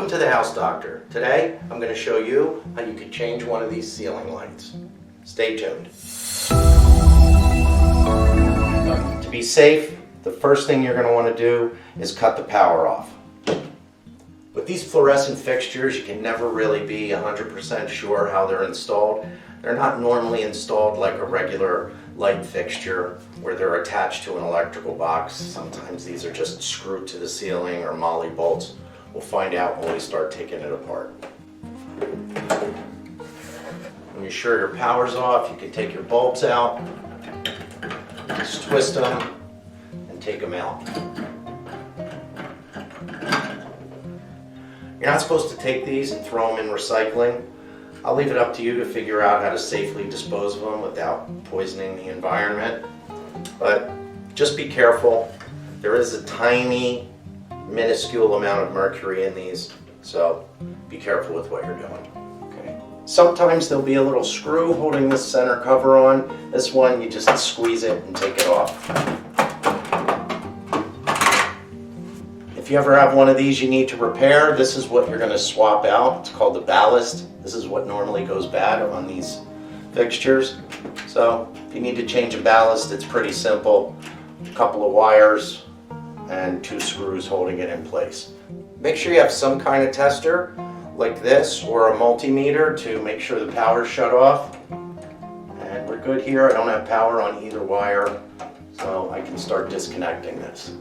Welcome to the House Doctor. Today I'm going to show you how you can change one of these ceiling lights. Stay tuned. To be safe, the first thing you're going to want to do is cut the power off. With these fluorescent fixtures, you can never really be 100% sure how they're installed. They're not normally installed like a regular light fixture where they're attached to an electrical box. Sometimes these are just screwed to the ceiling or molly bolts. We'll find out when we start taking it apart. When you're sure your power's off, you can take your bulbs out, just twist them and take them out. You're not supposed to take these and throw them in recycling. I'll leave it up to you to figure out how to safely dispose of them without poisoning the environment. But just be careful. There is a tiny, minuscule amount of mercury in these, so be careful with what you're doing. Okay. Sometimes there'll be a little screw holding this center cover on. This one, you just squeeze it and take it off. If you ever have one of these you need to repair, this is what you're going to swap out. It's called the ballast. This is what normally goes bad on these fixtures. So if you need to change a ballast, it's pretty simple. A couple of wires and 2 screws holding it in place. Make sure you have some kind of tester like this or a multimeter to make sure the power's shut off. And we're good here. I don't have power on either wire, so I can start disconnecting this.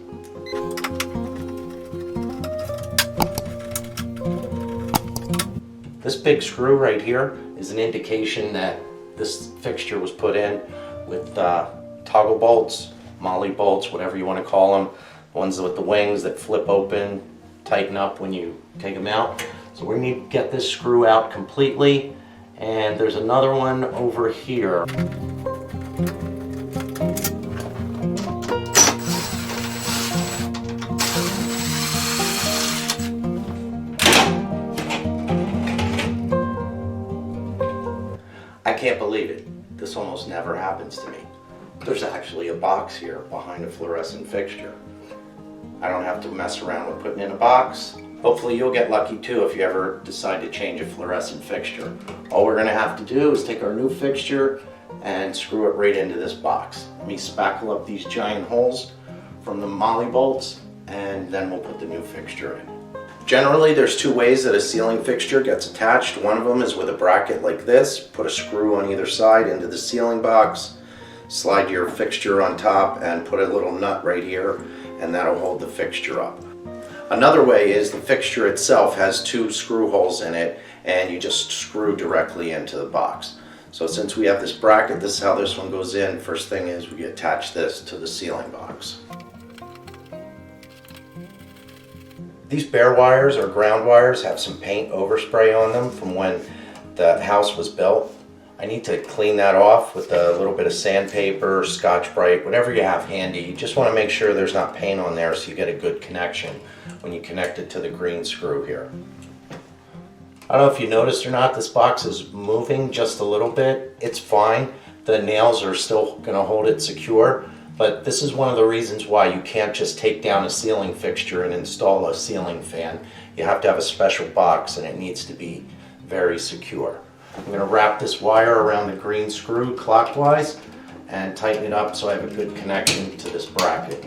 This big screw right here is an indication that this fixture was put in with toggle bolts, molly bolts, whatever you want to call them. Ones with the wings that flip open, tighten up when you take them out. So we need to get this screw out completely. And there's another one over here. I can't believe it. This almost never happens to me. There's actually a box here behind a fluorescent fixture. I don't have to mess around with putting in a box. Hopefully you'll get lucky too if you ever decide to change a fluorescent fixture. All we're going to have to do is take our new fixture and screw it right into this box. Let me spackle up these giant holes from the molly bolts and then we'll put the new fixture in. Generally, there's 2 ways that a ceiling fixture gets attached. One of them is with a bracket like this. Put a screw on either side into the ceiling box, slide your fixture on top, and put a little nut right here, and that'll hold the fixture up. Another way is the fixture itself has 2 screw holes in it, and you just screw directly into the box. So since we have this bracket, this is how this one goes in. First thing is we attach this to the ceiling box. These bare wires or ground wires have some paint overspray on them from when the house was built. I need to clean that off with a little bit of sandpaper, Scotch-Brite, whatever you have handy. You just want to make sure there's not paint on there so you get a good connection when you connect it to the green screw here. I don't know if you noticed or not, this box is moving just a little bit. It's fine. The nails are still going to hold it secure. But this is one of the reasons why you can't just take down a ceiling fixture and install a ceiling fan. You have to have a special box and it needs to be very secure. I'm going to wrap this wire around the green screw clockwise and tighten it up so I have a good connection to this bracket.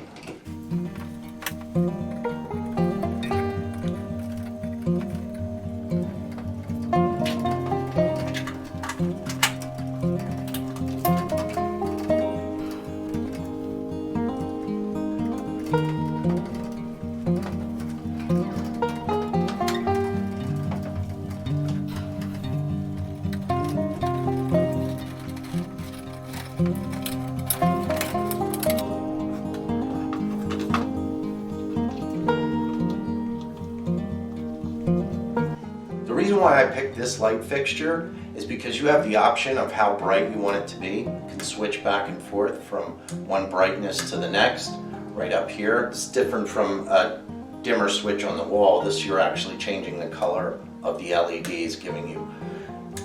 The reason why I picked this light fixture is because you have the option of how bright you want it to be. You can switch back and forth from one brightness to the next. Right up here, it's different from a dimmer switch on the wall. This, you're actually changing the color of the LEDs, giving you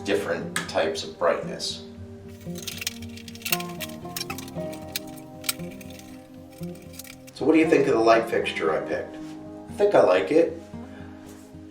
different types of brightness. So what do you think of the light fixture I picked? I think I like it.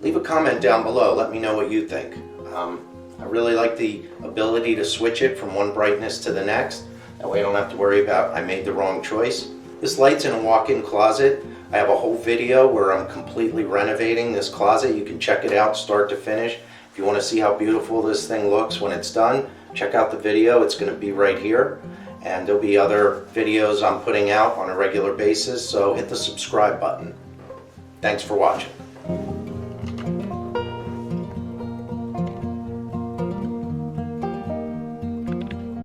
leave a comment down below. Let me know what you think. I really like the ability to switch it from one brightness to the next. That way I don't have to worry about I made the wrong choice. This light's in a walk-in closet. I have a whole video where I'm completely renovating this closet. You can check it out start to finish. If you want to see how beautiful this thing looks when it's done, check out the video. It's going to be right here. And there'll be other videos I'm putting out on a regular basis, so hit the subscribe button. Thanks for watching.